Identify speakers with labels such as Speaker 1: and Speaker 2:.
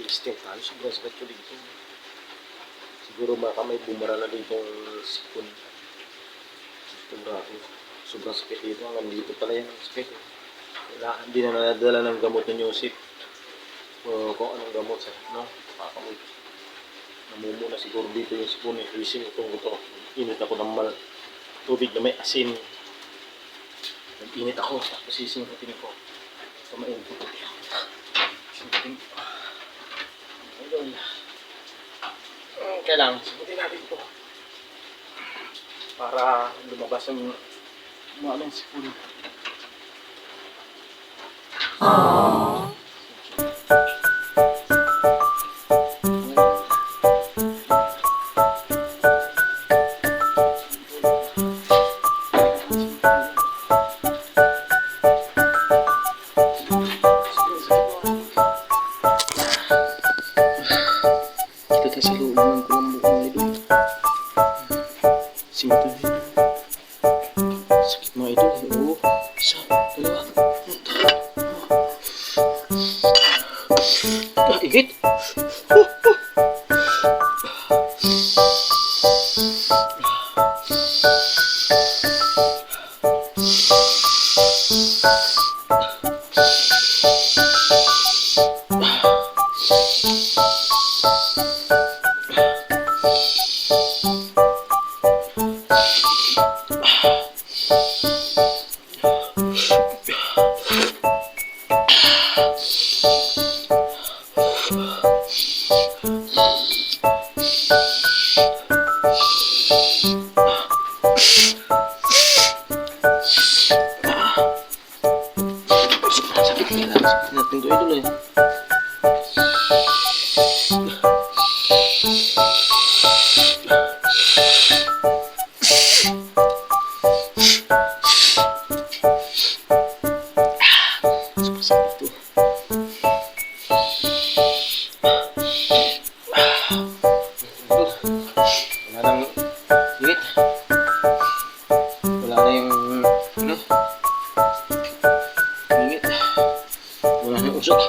Speaker 1: Step tayo, sobrang sakit ko dito. Siguro baka may bumara na dito yung sipon. Sobrang sakit dito. Hanggang dito pala yan ang sakit. Kailangan din na nadala ng gamot ng Yusip. O kung anong gamot sa no? Pakamot. Namumuna siguro dito yung sipon. Ising ito. Init ako ng tubig na may asin. Nag-init ako. Tapos sisingutin ko. Ito mainit ko. Singutin ko. Ayun. Kailangan sagutin natin ito para lumabas ang maling sipon. Kita tayo sa loob ng kulambo ng idol. Sinto din. Sakit mga idol. Oo. Isa. Dalawa. Igit. Sakit natin ito idol eh. Sakit ito. Wala nang init. Wala na yung ano? Init. Wala na yung usok.